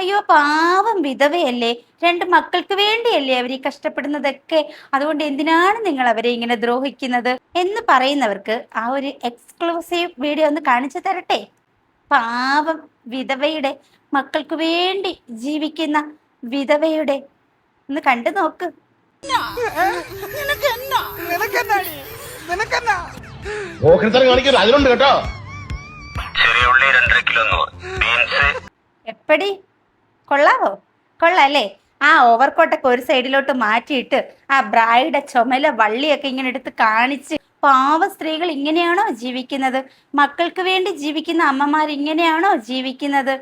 അയ്യോ പാവം വിധവയല്ലേ, 2 മക്കൾക്ക് വേണ്ടിയല്ലേ അവർ ഈ കഷ്ടപ്പെടുന്നതൊക്കെ, അതുകൊണ്ട് എന്തിനാണ് നിങ്ങൾ അവരെ ഇങ്ങനെ ദ്രോഹിക്കുന്നത് എന്ന് പറയുന്നവർക്ക് ആ ഒരു എക്സ്ക്ലൂസീവ് വീഡിയോ ഒന്ന് കാണിച്ചു തരട്ടെ. പാവം വിധവയുടെ മക്കൾക്ക് വേണ്ടി ജീവിക്കുന്ന വിധവയുടെ ഒന്ന് കണ്ടു നോക്ക്. എപ്പടി കൊള്ളാവോ? കൊള്ളാല്ലേ? ആ ഓവർകോട്ടൊക്കെ ഒരു സൈഡിലോട്ട് മാറ്റിയിട്ട് ആ ബ്രായുടെ ചുമല വള്ളിയൊക്കെ ഇങ്ങനെ എടുത്ത് കാണിച്ച്, പാവ സ്ത്രീകൾ ഇങ്ങനെയാണോ ജീവിക്കുന്നത്? മക്കൾക്ക് വേണ്ടി ജീവിക്കുന്ന അമ്മമാർ ഇങ്ങനെയാണോ ജീവിക്കുന്നത്?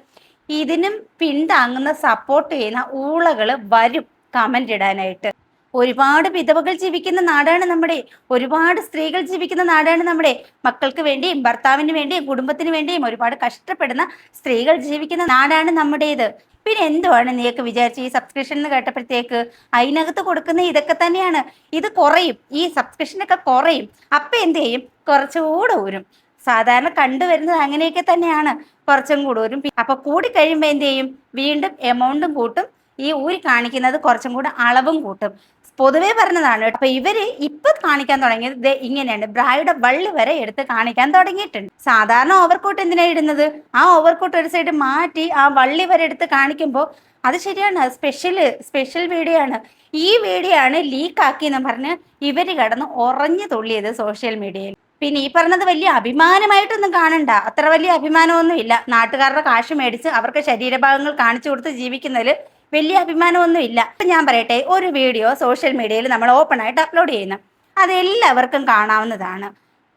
ഇതിനും പിന്താങ്ങുന്ന സപ്പോർട്ട് ചെയ്യുന്ന ഊളകള് വരും കമന്റ് ഇടാനായിട്ട്. ഒരുപാട് വിധവകൾ ജീവിക്കുന്ന നാടാണ് നമ്മുടെ, ഒരുപാട് സ്ത്രീകൾ ജീവിക്കുന്ന നാടാണ് നമ്മുടെ. മക്കൾക്ക് വേണ്ടിയും ഭർത്താവിന് വേണ്ടിയും കുടുംബത്തിന് വേണ്ടിയും ഒരുപാട് കഷ്ടപ്പെടുന്ന സ്ത്രീകൾ ജീവിക്കുന്ന നാടാണ് നമ്മുടേത്. പിന്നെ എന്തുവാണ് നീയൊക്കെ വിചാരിച്ച് ഈ സബ്സ്ക്രിപ്ഷൻ എന്ന് കേട്ടപ്പോഴത്തേക്ക്? അതിനകത്ത് കൊടുക്കുന്ന ഇതൊക്കെ തന്നെയാണ്. ഇത് കുറയും, ഈ സബ്സ്ക്രിപ്ഷനൊക്കെ കുറയും. അപ്പം എന്ത് ചെയ്യും? കുറച്ചുകൂടെ ഊരും. സാധാരണ കണ്ടുവരുന്നത് അങ്ങനെയൊക്കെ തന്നെയാണ്, കുറച്ചും കൂടെ ഊരും. അപ്പൊ കൂടി കഴിയുമ്പോൾ എന്ത് ചെയ്യും? വീണ്ടും എമൗണ്ടും കൂട്ടും, ഈ ഊരി കാണിക്കുന്നത് കുറച്ചും കൂടെ അളവും കൂട്ടും. പൊതുവേ പറഞ്ഞതാണ്. അപ്പൊ ഇവര് ഇപ്പൊ കാണിക്കാൻ തുടങ്ങിയത് ഇങ്ങനെയാണ്, ബ്രായുടെ വള്ളി വരെ എടുത്ത് കാണിക്കാൻ തുടങ്ങിയിട്ടുണ്ട്. സാധാരണ ഓവർകോട്ട് എന്തിനാ ഇടുന്നത്? ആ ഓവർകോട്ട് ഒരു സൈഡ് മാറ്റി ആ വള്ളി വരെ എടുത്ത് കാണിക്കുമ്പോൾ അത് ശരിയാണ്, സ്പെഷ്യൽ വീഡിയോ ആണ്. ഈ വീഡിയോ ആണ് ലീക്ക് ആക്കിയെന്ന് പറഞ്ഞ് ഇവര് കടന്ന് ഉറഞ്ഞു തുള്ളിയത് സോഷ്യൽ മീഡിയയിൽ. പിന്നെ ഈ പറഞ്ഞത് വലിയ അഭിമാനമായിട്ടൊന്നും കാണണ്ട, അത്ര വലിയ അഭിമാനമൊന്നും ഇല്ല. നാട്ടുകാരുടെ കാശ് മേടിച്ച് അവർക്ക് ശരീരഭാഗങ്ങൾ കാണിച്ചു കൊടുത്ത് ജീവിക്കുന്നതിൽ വലിയ അഭിമാനമൊന്നും ഇല്ല. ഞാൻ പറയട്ടെ, ഒരു വീഡിയോ സോഷ്യൽ മീഡിയയിൽ നമ്മൾ ഓപ്പൺ ആയിട്ട് അപ്ലോഡ് ചെയ്യുന്നു, അത് എല്ലാവർക്കും കാണാവുന്നതാണ്.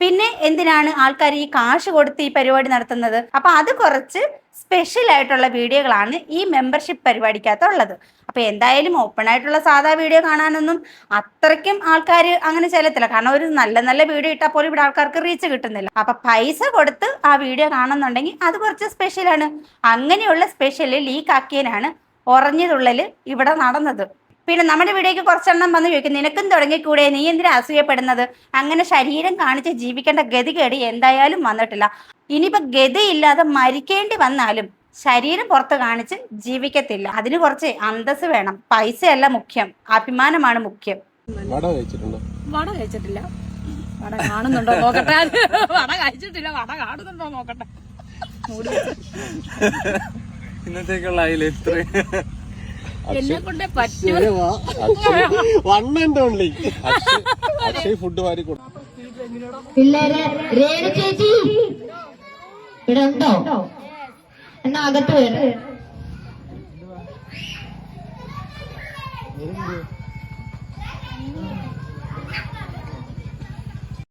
പിന്നെ എന്തിനാണ് ആൾക്കാർ ഈ കാശ് കൊടുത്ത് ഈ പരിപാടി നടത്തുന്നത്? അപ്പൊ അത് കുറച്ച് സ്പെഷ്യൽ ആയിട്ടുള്ള വീഡിയോകളാണ് ഈ മെമ്പർഷിപ്പ് പരിപാടിക്കകത്തുള്ളത്. അപ്പൊ എന്തായാലും ഓപ്പൺ ആയിട്ടുള്ള സാധാ വീഡിയോ കാണാനൊന്നും അത്രയ്ക്കും ആൾക്കാർ അങ്ങനെ ചെല്ലത്തില്ല. കാരണം ഒരു നല്ല നല്ല വീഡിയോ ഇട്ടാൽ പോലും ഇവിടെ ആൾക്കാർക്ക് റീച്ച് കിട്ടുന്നില്ല. അപ്പൊ പൈസ കൊടുത്ത് ആ വീഡിയോ കാണുന്നുണ്ടെങ്കിൽ അത് കുറച്ച് സ്പെഷ്യലാണ്. അങ്ങനെയുള്ള സ്പെഷ്യല് ലീക്ക് ആക്കിയതിനാണ് ഉറഞ്ഞതുള്ളല് ഇവിടെ നടന്നത്. പിന്നെ നമ്മുടെ വീഡിയോക്ക് കുറച്ചെണ്ണം വന്ന് ചോദിക്കും, നിനക്കും തുടങ്ങിക്കൂടെ, നീ എന്തിനാ അസൂയപ്പെടുന്നത്? അങ്ങനെ ശരീരം കാണിച്ച് ജീവിക്കേണ്ട ഗതികേട് എന്തായാലും വന്നിട്ടില്ല. ഇനിയിപ്പോ ഗതിയില്ലാതെ മരിക്കേണ്ടി വന്നാലും ശരീരം പുറത്ത് കാണിച്ച് ജീവിക്കത്തില്ല. അതിന് കുറച്ച് അന്തസ് വേണം. പൈസയല്ല മുഖ്യം, അഭിമാനമാണ് മുഖ്യം. വട കഴിച്ചിട്ടുണ്ടോ? വട കഴിച്ചിട്ടില്ല. വട കാണുന്നുണ്ടോ നോക്കട്ടെ. വട കഴിച്ചിട്ടില്ല, വട കാണുന്നുണ്ടോ നോക്കട്ടെ. ഇന്നത്തേക്കുള്ള എന്നെ കൊണ്ടേ പറ്റൂ. അക്ഷയ് ഫുഡ് വാരി കൊടുക്കും. പിള്ളേര് രേണു ചേച്ചി ഇവിടെ ഉണ്ടോ? എന്നാ അകത്ത് വരും.